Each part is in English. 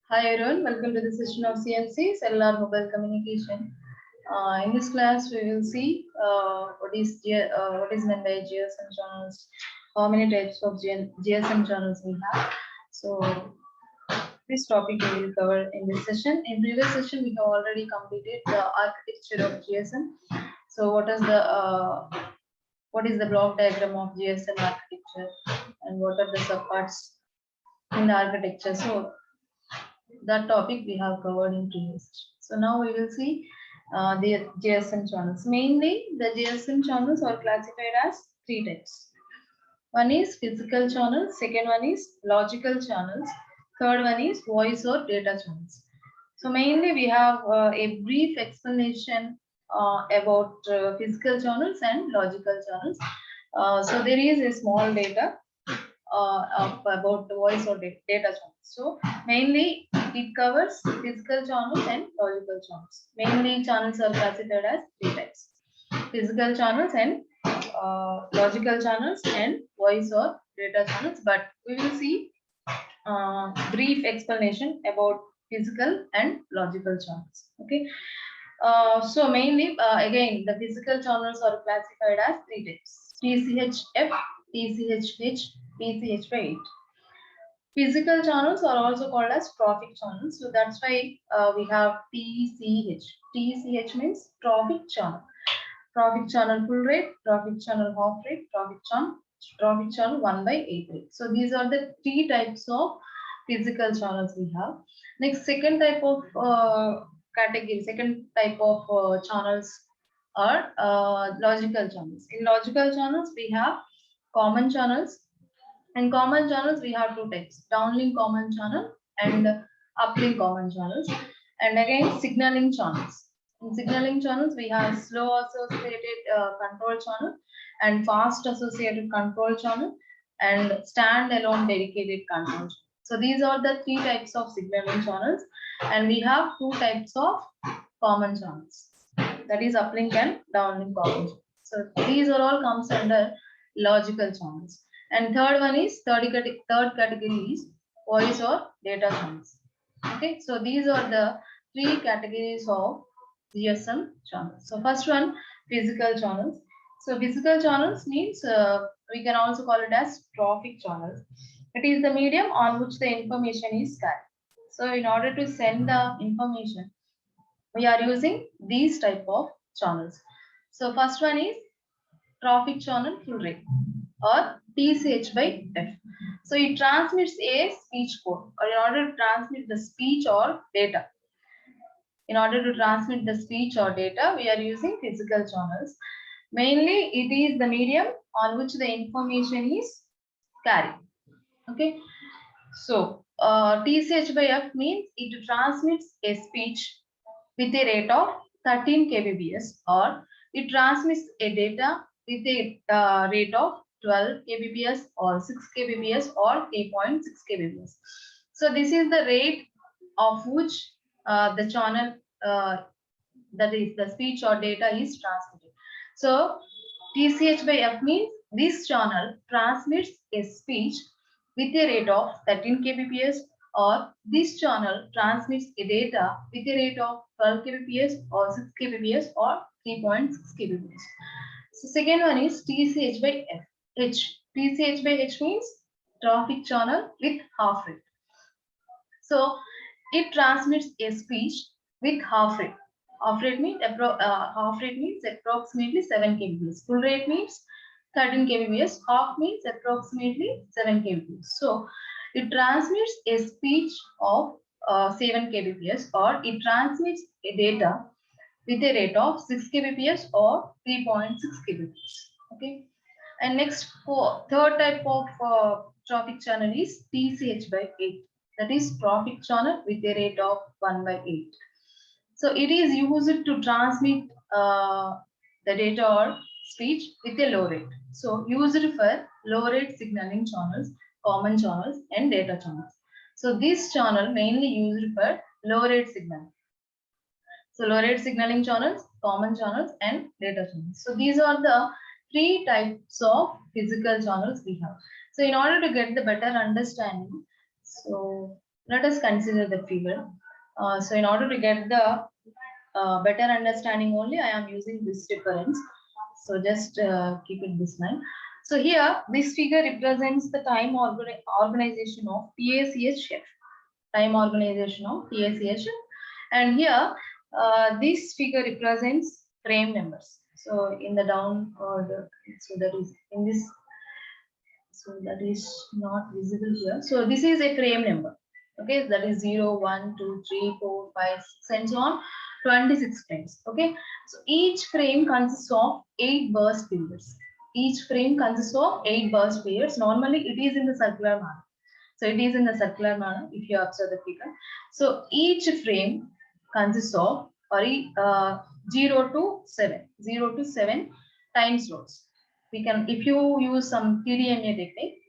Hi everyone, welcome to the session of CMC Cellular Mobile Communication. In this class, we will see what is meant by GSM channels, how many types of GSM channels we have. So this topic we will cover in this session. In previous session, we have already completed the architecture of GSM. So what is the block diagram of GSM architecture, and what are the subparts in the architecture? So that topic we have covered in previous session. So now we will see the GSM channels. Mainly, the GSM channels are classified as three types. One is physical channels, second one is logical channels, third one is voice or data channels. So mainly we have a brief explanation about physical channels and logical channels. So there is a small data about the voice or data channels. So mainly it covers physical channels and logical channels. Mainly channels are classified as three types: physical channels and logical channels and voice or data channels. But we will see brief explanation about physical and logical channels. Okay. So mainly again the physical channels are classified as three types: TCHF, TCHH, TCH8. Physical channels are also called as trophic channels. So that's why we have TCH. TCH means trophic channel. Trophic channel full rate, trophic channel half rate, trophic channel 1 by 8 rate. So these are the three types of physical channels we have. Next, second type of second type of channels are logical channels. In logical channels, we have common channels. In common channels, we have two types: downlink common channel and uplink common channels. And again, signaling channels. In signaling channels, we have slow associated control channel and fast associated control channel and standalone dedicated control channel. So these are the three types of signaling channels, and we have two types of common channels, that is uplink and downlink common channel. So these are all comes under logical channels. And third category is voice or data channels. Okay, so these are the three categories of GSM channels. So first one, physical channels. So physical channels means we can also call it as trophic channels. It is the medium on which the information is carried. So in order to send the information, we are using these type of channels. So first one is trophic channel full rate, or TCH by F. So it transmits a speech code, or in order to transmit the speech or data. In order to transmit the speech or data, we are using physical channels. Mainly, it is the medium on which the information is carried. Okay. So TCH by F means it transmits a speech with a rate of 13 kbps, or it transmits a data with a rate of 12 kbps or 6 kbps or 8.6 kbps. So this is the rate of which the channel, that is the speech or data, is transmitted. So TCH by F means this channel transmits a speech with a rate of 13 kbps, or this channel transmits a data with a rate of 12 kbps or 6 kbps or 3.6 kbps. So second one is TCH by F. H. TCH by H means traffic channel with half rate. So it transmits a speech with half rate. Half rate means approximately 7 kbps. Full rate means 13 kbps. Half means approximately 7 kbps. So it transmits a speech of 7 kbps, or it transmits a data with a rate of 6 kbps or 3.6 kbps. Okay. And next, for third type of traffic channel is TCH by 8. That is traffic channel with a rate of 1 by 8. So it is used to transmit the data or speech with a low rate. So used for low rate signaling channels, common channels, and data channels. So this channel mainly used for low rate signaling. So low rate signaling channels, common channels, and data channels. So these are the three types of physical channels we have. So in order to get the better understanding, so Let us consider the figure. So in order to get the better understanding only, I am using this reference. So just keep it this mind. So here, this figure represents the time organization of TACHF, time organization of TACHF. And here, this figure represents frame numbers. So in the down order, so that is in this, so that is not visible here. So this is a frame number. Okay, that is 0, 1, 2, 3, 4, 5, 6, and so on. 26 frames. Okay, so each frame consists of 8 burst periods. Each frame consists of 8 burst periods. Normally, it is in the circular manner. So it is in the circular manner if you observe the figure. So each frame consists of 0 to 7, 0 to 7 time slots. We can, if you use some TDMA technique,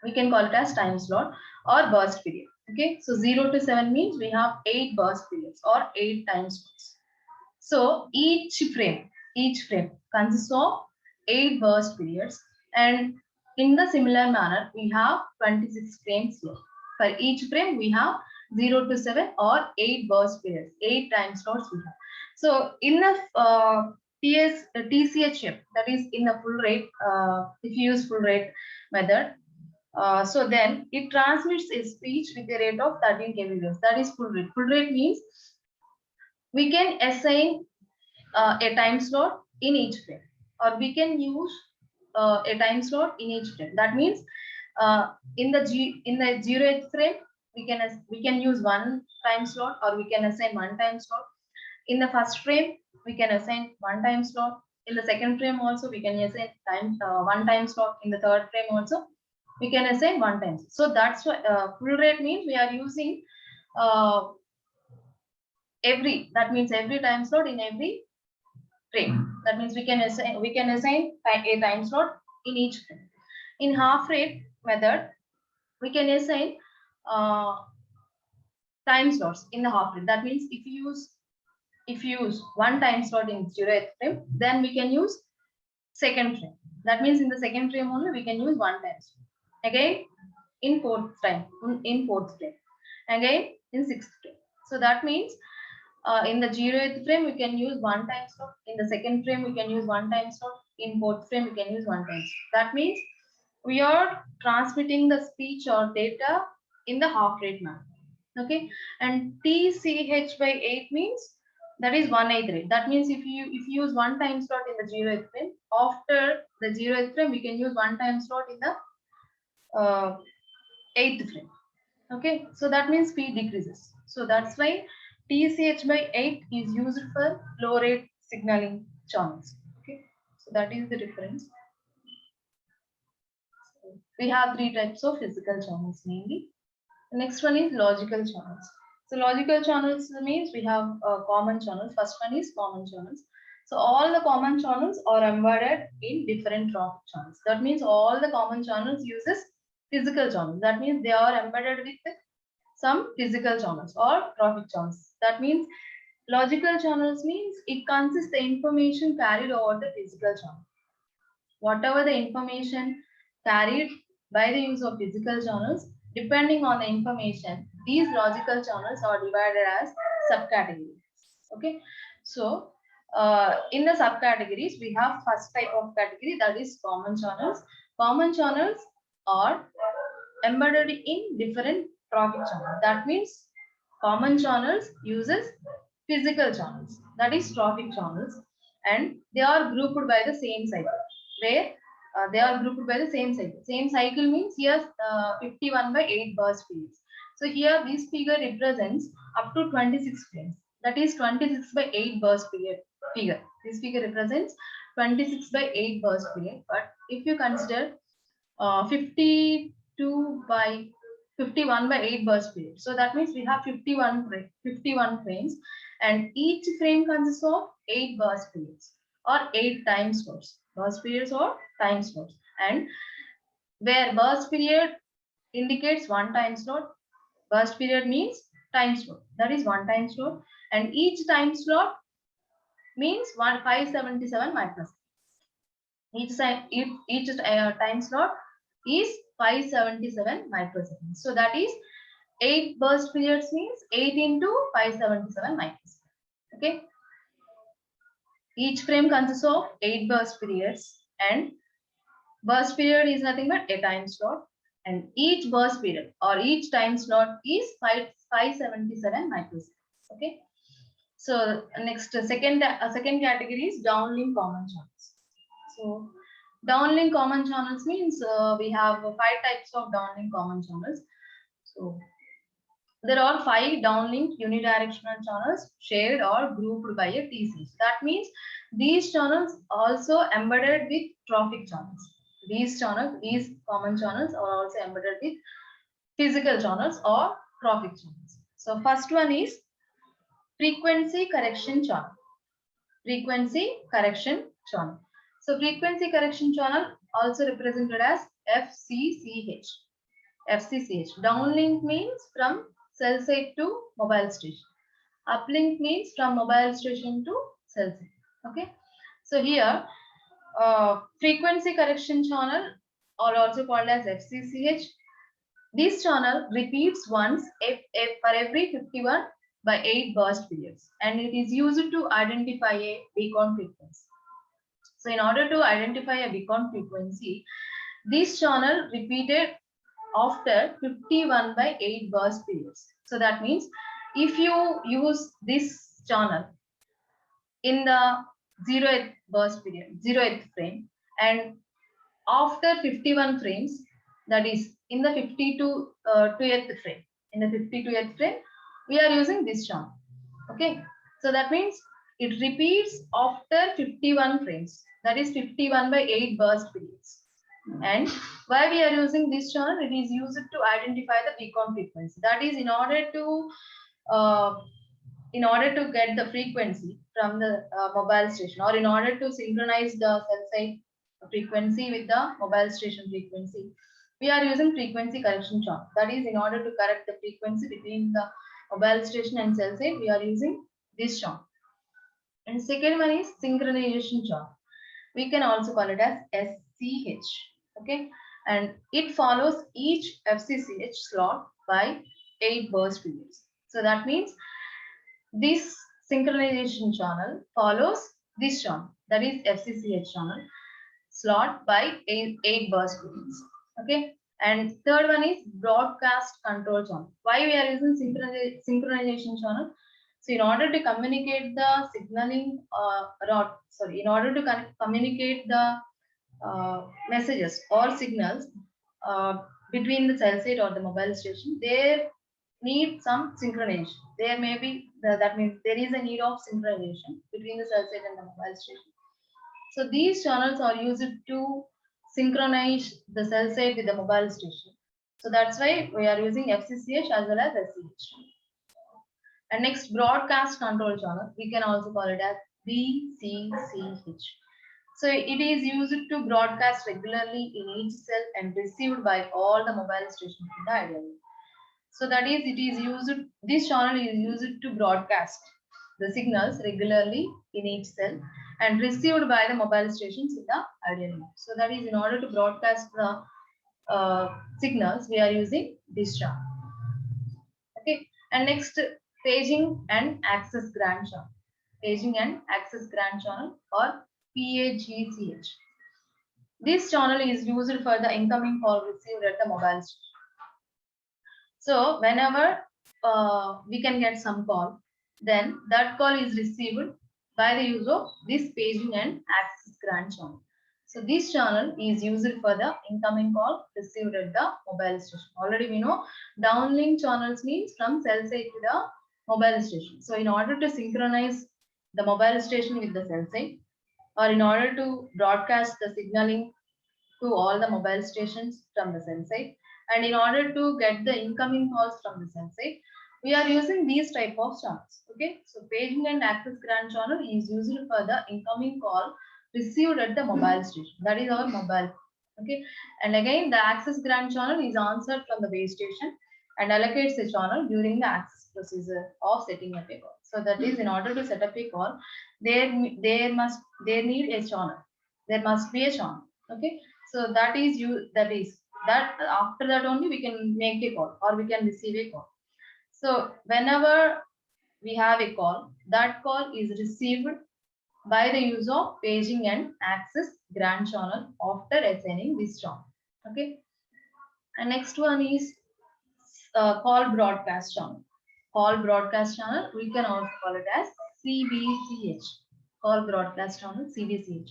we can call it as time slot or burst period. Okay, so 0 to 7 means we have 8 burst periods or 8 time slots. So each frame consists of 8 burst periods, and in the similar manner, we have 26 frames here. For each frame, we have 0 to 7 or 8 burst periods, 8 time slots we have. So in the TCHF, that is in the full rate, if you use full rate method, so then it transmits a speech with a rate of 13 kbps. That is full rate. Full rate means we can assign a time slot in each frame, or we can use a time slot in each frame. That means in the 0th frame, we can use one time slot, or we can assign one time slot. In the first frame, we can assign one time slot. In the second frame also, we can assign one time slot. In the third frame also, we can assign one time. So that's why full rate means we are using that means every time slot in every frame. That means we can assign a time slot in each frame. In half rate method, we can assign time slots in the half rate. That means if you use one time slot in 0th frame, then we can use second frame. That means in the second frame only we can use one time slot. Again in fourth frame, again in sixth frame. So that means in the 0th frame, we can use one time slot. In the second frame, we can use one time slot. In fourth frame, we can use one time slot. That means we are transmitting the speech or data in the half rate manner. Okay, and TCH by 8 means that is 1/8 rate. That means if you use one time slot in the 0th frame, after the 0th frame, we can use one time slot in the 8th frame. Okay, so that means speed decreases. So that's why TCH by 8 is used for low rate signaling channels. Okay, so that is the difference. So we have 3 types of physical channels mainly. The next one is logical channels. So logical channels means we have common channels. First one is common channels. So all the common channels are embedded in different traffic channels. That means all the common channels uses physical channels. That means they are embedded with some physical channels or traffic channels. That means logical channels means it consists the information carried over the physical channel. Whatever the information carried by the use of physical channels, depending on the information, these logical channels are divided as subcategories. Okay, so in the subcategories, we have first type of category, that is common channels. Common channels are embedded in different traffic channels. That means common channels uses physical channels, that is traffic channels, and they are grouped by the same cycle. Where they are grouped by the same cycle. Same cycle means here 51 by 8 burst periods. So here this figure represents up to 26 frames. That is 26 by 8 burst period figure. This figure represents 26 by 8 burst period. But if you consider 52 by 51 by 8 burst period. So that means we have 51 frames, and each frame consists of 8 burst periods or 8 time slots. Burst periods or time slots. And where burst period indicates one time slot, burst period means time slot. That is one time slot, and each time slot means 577 microseconds. Each time slot is 577 microseconds. So that is 8 burst periods means 8 into 577 microseconds. Okay. Each frame consists of 8 burst periods, and burst period is nothing but a time slot, and each burst period or each time slot is 577 microseconds. Okay. So next second category is downlink common channels. So downlink common channels means we have 5 types of downlink common channels. So there are 5 downlink unidirectional channels shared or grouped by a TCH. That means these channels also embedded with trophic channels. These common channels are also embedded with physical channels or trophic channels. So first one is frequency correction channel. Frequency correction channel. So frequency correction channel also represented as FCCH. FCCH. Downlink means from cell site to mobile station. Uplink means from mobile station to cell site. Okay. So here, frequency correction channel, or also called as FCCH. This channel repeats once for every 51/8 burst periods, and it is used to identify a beacon frequency. So in order to identify a beacon frequency, this channel repeated after 51/8 burst periods. So that means if you use this channel in the 0th burst period, 0th frame, and after 51 frames, that is in the 52th frame, we are using this channel. Okay, so that means it repeats after 51 frames, that is 51/8 burst periods. And why we are using this channel? It is used to identify the beacon frequency. That is uh, in order to get the frequency from the mobile station, or in order to synchronize the cell site frequency with the mobile station frequency, we are using frequency correction channel. That is, in order to correct the frequency between the mobile station and cell site, we are using this channel. And second one is synchronization channel. We can also call it as SCH. Okay, and it follows each FCCH slot by 8 burst periods. So that means this synchronization channel follows this channel, that is FCCH channel, slot by 8 burst periods. Okay, and third one is broadcast control channel. Why we are using synchronization channel? So in order to communicate the signaling, in order to communicate the messages or signals uh, between the cell site or the mobile station, there need some synchronization. There may be, that means there is a need of synchronization between the cell site and the mobile station. So these channels are used to synchronize the cell site with the mobile station. So that's why we are using FCCH as well as SCH. And next, broadcast control channel, we can also call it as BCCH. So it is used to broadcast regularly in each cell and received by all the mobile stations in the area. So that is, this channel is used to broadcast the signals regularly in each cell and received by the mobile stations in the ideal mode. So that is, in order to broadcast the signals, we are using this channel. Okay, and next, paging and access grant channel. Paging and access grant channel, or PAGCH. This channel is used for the incoming call received at the mobile station. So whenever we can get some call, then that call is received by the use of this paging and access grant channel. So this channel is used for the incoming call received at the mobile station. Already we know downlink channels means from cell site to the mobile station. So in order to synchronize the mobile station with the cell site, or in order to broadcast the signaling to all the mobile stations from the cell site, and in order to get the incoming calls from the cell site, we are using these type of channels. Okay, so paging and access grant channel is used for the incoming call received at the mobile station, that is our mobile. Okay, and again the access grant channel is answered from the base station and allocates the channel during the access procedure of setting up a call. So that is, in order to set up a call, there need a channel. There must be a channel. Okay, so that is That after that only we can make a call or we can receive a call. So whenever we have a call, that call is received by the use of paging and access grant channel after assigning this channel. Okay. And next one is call broadcast channel. Call broadcast channel, we can also call it as CBCH. Call broadcast channel, CBCH.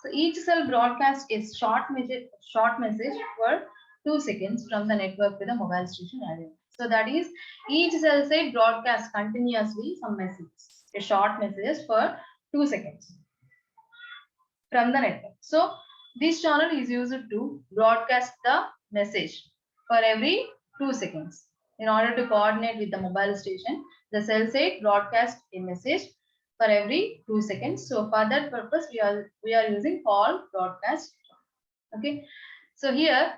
So each cell broadcast is short message for 2 seconds from the network to the mobile station area. So that is each cell site broadcast continuously some message, a short message for 2 seconds from the network. So this channel is used to broadcast the message for every 2 seconds. In order to coordinate with the mobile station, the cell site broadcast a message for every 2 seconds. So for that purpose, we are using call broadcast. Okay. So here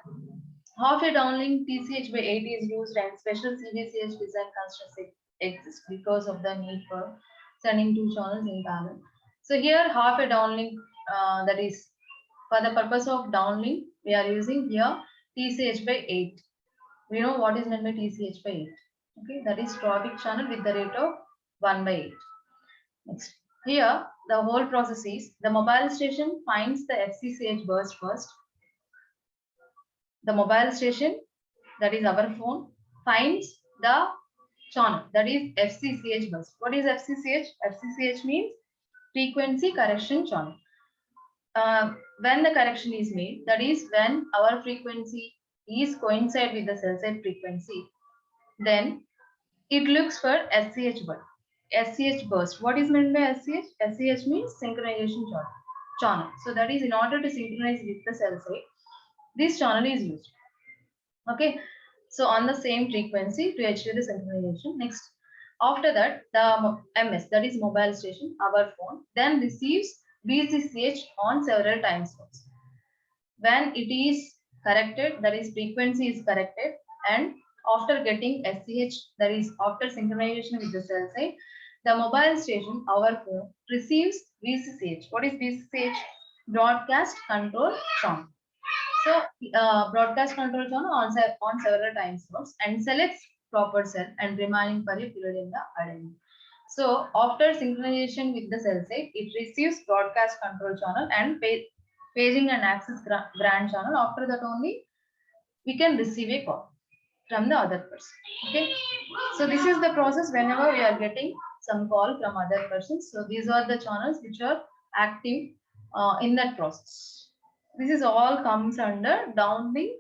half a downlink TCH by 8 is used and special CBCH design constructs exist because of the need for sending two channels in parallel. So here half a downlink, that is for the purpose of downlink, we are using here TCH by 8. We know what is meant by TCH by 8. Okay, that is traffic channel with the rate of 1 by 8. Next, here the whole process is the mobile station finds the FCCH burst first. The mobile station, that is our phone, finds the channel, that is FCCH bus. What is FCCH? FCCH means frequency correction channel. When the correction is made, that is when our frequency is coincide with the cell site frequency, then it looks for SCH burst. SCH burst. What is meant by SCH? SCH means synchronization channel. So that is in order to synchronize with the cell site, this channel is used. Okay, so on the same frequency to achieve the synchronization. Next, after that, the MS, that is mobile station, our phone, then receives BCCH on several time slots. When it is corrected, that is frequency is corrected, and after getting SCH, that is after synchronization with the cell site, the mobile station, our phone, receives BCCH. What is BCCH? Broadcast control channel. So broadcast control channel on several time slots and selects proper cell and remaining for a period in the array. So after synchronization with the cell site, it receives broadcast control channel and paging and access grant channel. After that only we can receive a call from the other person. Okay. So this is the process whenever we are getting some call from other persons. So these are the channels which are active in that process. This is all comes under downlink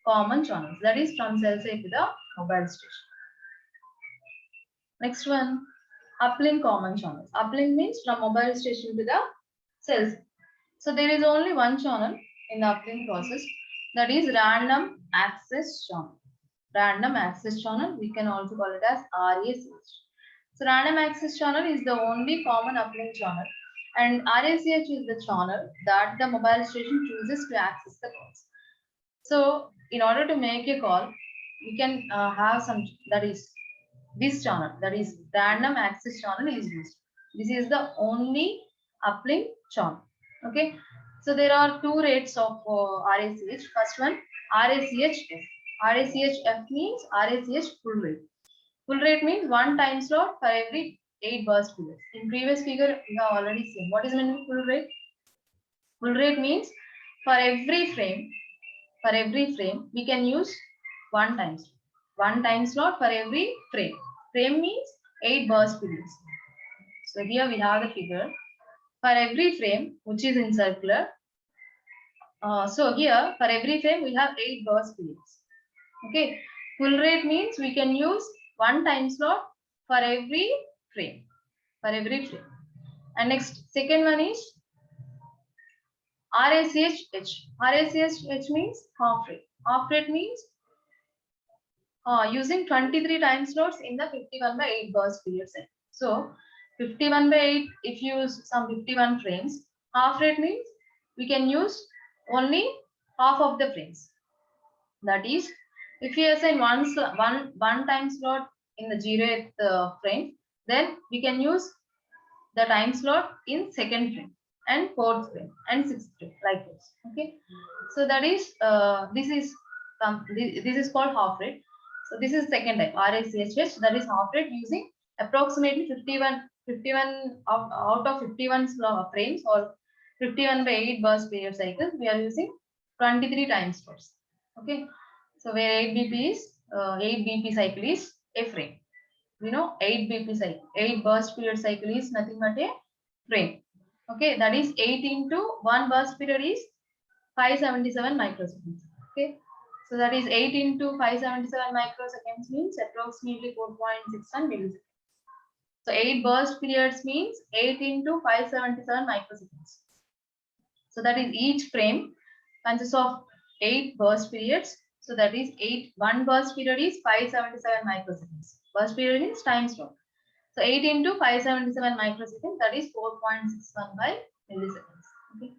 common channels, that is from cell site to the mobile station. Next one, uplink common channels. Uplink means from mobile station to the cell site. So there is only one channel in the uplink process, that is random access channel. Random access channel, we can also call it as RACH. So random access channel is the only common uplink channel, and RACH is the channel that the mobile station chooses to access the calls. So in order to make a call, we can have some, that is this channel, that is random access channel is used. This is the only uplink channel. Okay. So there are two rates of RACH. First one, RACHF. RACHF means RACH full rate. Full rate means one time slot for every 8 burst periods. In previous figure, we have already seen. What is meant by full rate? Full rate means for every frame, we can use one time slot. One time slot for every frame. Frame means 8 burst periods. So here we have the figure. For every frame, which is in circular. So here, for every frame, we have 8 burst periods. Okay. Full rate means we can use one time slot for every frame. For every frame. And next, second one is RACH. RACH means half rate. Half rate means using 23 time slots in the 51 by 8 burst period set. So 51 by 8, if you use some 51 frames, half rate means we can use only half of the frames. That is, if you assign one time slot in the 0th frame, then we can use the time slot in second frame and fourth frame and sixth frame, like this. Okay. So that is this is this is called half rate. So this is second type, RACHH, that is half rate, using approximately 51 out of 51 frames or 51 by 8 burst period cycles. We are using 23 time slots. Okay, so where 8 BP is 8 BP cycle is a frame. We know 8 BP cycle, 8 burst period cycle is nothing but a frame. Okay, that is 8 into 1 burst period is 577 microseconds. Okay, so that is 8 into 577 microseconds means approximately 4.61 milliseconds. So 8 burst periods means 8 into 577 microseconds. So that is each frame consists of 8 burst periods. So that is 1 burst period is 577 microseconds. Burst period means time slot. So 8 into 577 microseconds, that is 4.61 by milliseconds. Okay.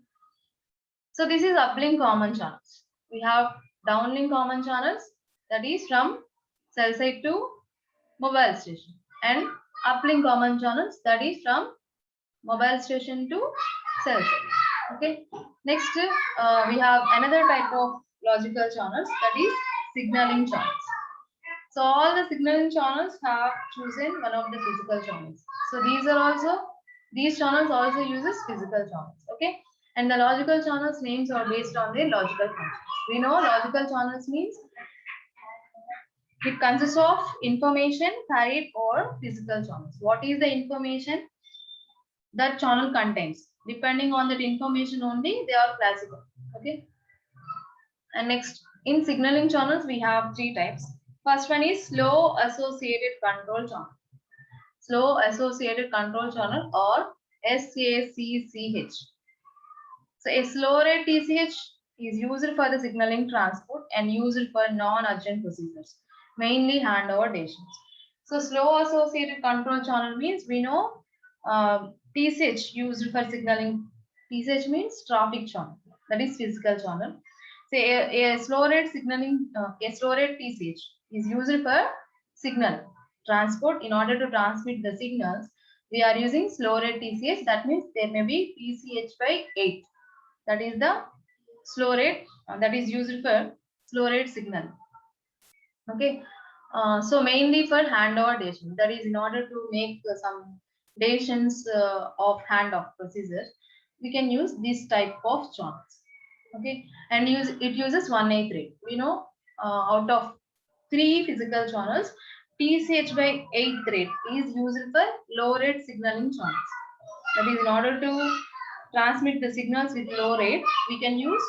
So this is uplink common channels. We have downlink common channels, that is from cell site to mobile station, and uplink common channels, that is from mobile station to cell site. Okay. Next, we have another type of logical channels, that is signaling channels. So all the signaling channels have chosen one of the physical channels. So these channels also uses physical channels. Okay. And the logical channels names are based on their logical functions. We know logical channels means it consists of information carried or physical channels. What is the information that channel contains? Depending on that information only, they are classified. Okay. And next, in signaling channels, we have 3 types. First one is slow associated control channel. Slow associated control channel, or SACCH. So a slow rate TCH is used for the signaling transport and used for non-urgent procedures, mainly handover stations. So slow associated control channel means we know TCH used for signaling. TCH means traffic channel, that is physical channel. Say a slow rate signaling, a slow rate TCH is used for signal transport. In order to transmit the signals, we are using slow rate TCH. That means there may be TCH by 8. That is the slow rate that is used for slow rate signal. Okay, so mainly for handover dation. That is, in order to make some dations of handoff procedure, we can use this type of channels. Okay, and it uses 1/8 rate. We know out of 3 physical channels, TCH by 8th rate is used for low rate signaling channels. That is, in order to transmit the signals with low rate, we can use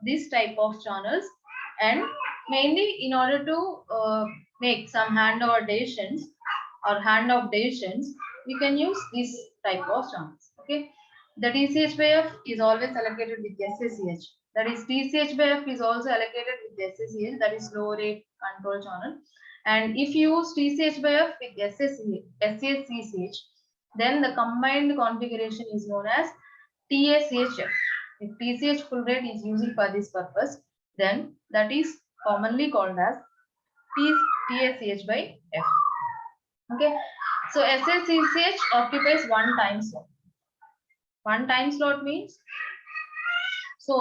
this type of channels, and mainly in order to make some handover dations or handoff dations, we can use this type of channels. Okay, the TCH by F is always allocated with SACH. That is, TCH by F is also allocated with SACH, that is low rate control channel. And if you use TCH by F with SACH, then the combined configuration is known as TACHF. If TCH full rate is used for this purpose, then that is commonly called as TACH by F. Okay, so SACH occupies one time slot. One time slot means, so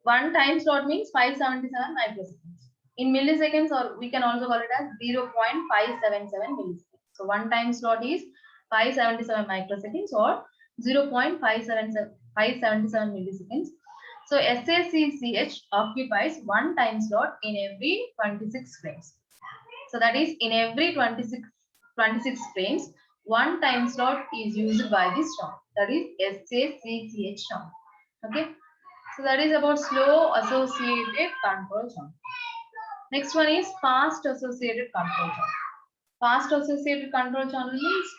one time slot means 577 microseconds. In milliseconds, or we can also call it as 0.577 milliseconds. So one time slot is 577 microseconds or 0.577 milliseconds. So SACCH occupies one time slot in every 26 frames. So that is, in every 26 frames, one time slot is used by this channel. That is SACCH channel. Okay. So that is about slow associated control channel. Next one is fast associated control channel. Fast associated control channel means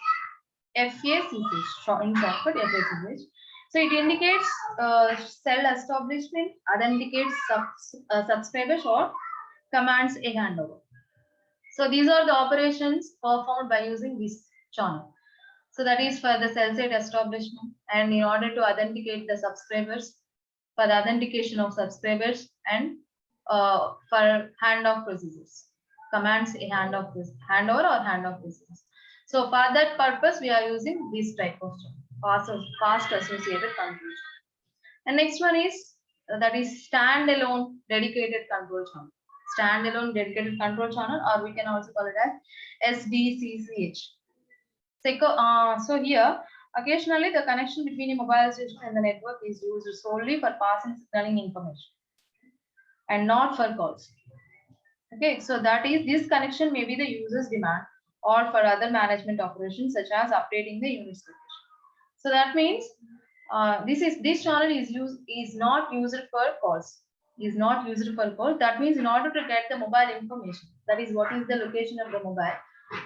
FACCH, in shortcut FACCH. So it indicates cell establishment, authenticates subscribers, or commands a handover. So these are the operations performed by using this channel. So that is for the cell site establishment, and in order to authenticate the subscribers, for the authentication of subscribers, and for handoff procedures, commands a handover or handoff procedures. So for that purpose, we are using this type of fast associated control. And next one is that is standalone dedicated control channel. Standalone dedicated control channel, or we can also call it as SDCCH. So here, occasionally the connection between a mobile station and the network is used solely for passing signaling information and not for calls. Okay, so that is, this connection may be the user's demand or for other management operations such as updating the unit's location. So that means this channel is not used for calls. Is not used for calls. That means in order to get the mobile information, that is what is the location of the mobile.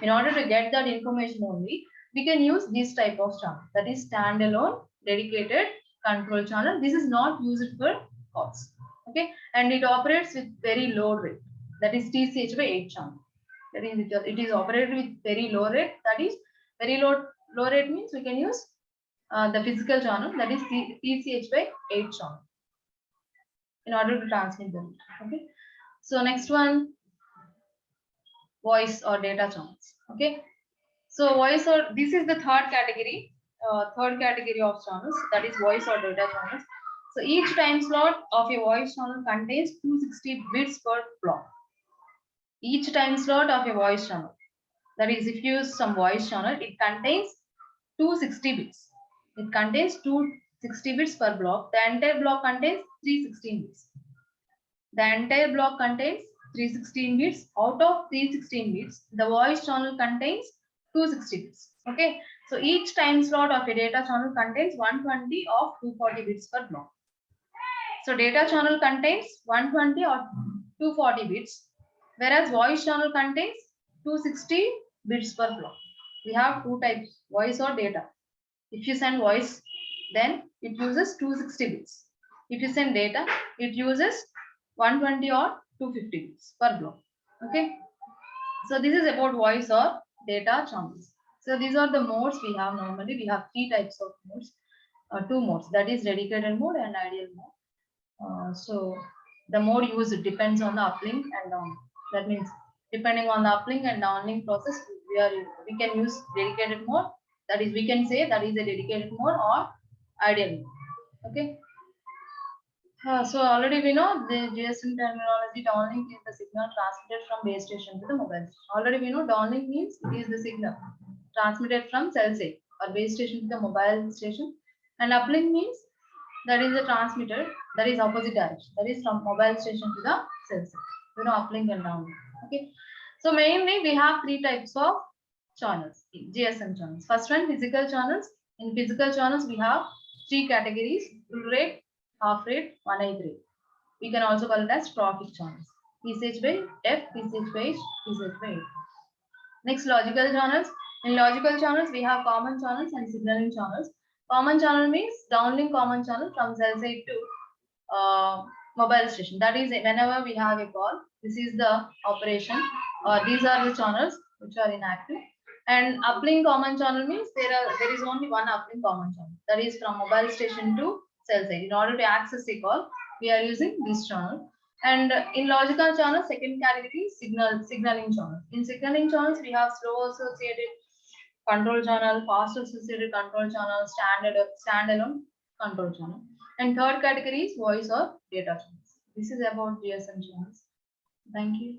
In order to get that information only, we can use this type of channel. That is standalone dedicated control channel. This is not used for calls. Okay, and it operates with very low rate. That is TCH by 8 channel. That is, it is operated with very low rate. That is very low rate means we can use the physical channel, that is TCH by 8 channel, in order to transmit the data. Okay. So next one, voice or data channels. Okay. So voice or, this is the third category of channels, that is voice or data channels. So each time slot of a voice channel contains 260 bits per block. Each time slot of a voice channel, that is, if you use some voice channel, it contains 260 bits. It contains 260 bits per block. The entire block contains 316 bits. The entire block contains 316 bits. Out of 316 bits, the voice channel contains 260 bits. Okay. So each time slot of a data channel contains 120 of 240 bits per block. So data channel contains 120 or 240 bits, whereas voice channel contains 260 bits per block. We have two types, voice or data. If you send voice, then it uses 260 bits. If you send data, it uses 120 or 250 bits per block. Okay. So this is about voice or data channels. So these are the modes we have normally. We have three types of modes, two modes, that is dedicated mode and ideal mode. So the mode used depends on the uplink and downlink. That means depending on the uplink and downlink process, we can use dedicated mode. That is, we can say that is a dedicated mode or ideal mode. Okay. So already we know the GSM terminology. Downlink is the signal transmitted from base station to the mobile station. Already we know downlink means it is the signal transmitted from cell site or base station to the mobile station, and uplink means that is the transmitter, that is opposite direction, that is from mobile station to the cell site. You know, uplink and downlink. Okay. So mainly we have three types of channels, GSM channels. First one, physical channels. In physical channels, we have three categories: full rate, half rate, 1/8 rate. We can also call it as trophic channels. PCH by F, PCH by H, PCH by H. Next, logical channels. In logical channels, we have common channels and signaling channels. Common channel means downlink common channel from cell site to mobile station. That is, whenever we have a call, this is the operation, or these are the channels which are inactive. And uplink common channel means there is only one uplink common channel, that is from mobile station to cell site. In order to access a call, we are using this channel. And in logical channels, second category is signaling channels. In signaling channels, we have slow associated control channel, fast associated control channel, standalone control channel. And third category is voice or data channels. This is about GSM channels. Thank you.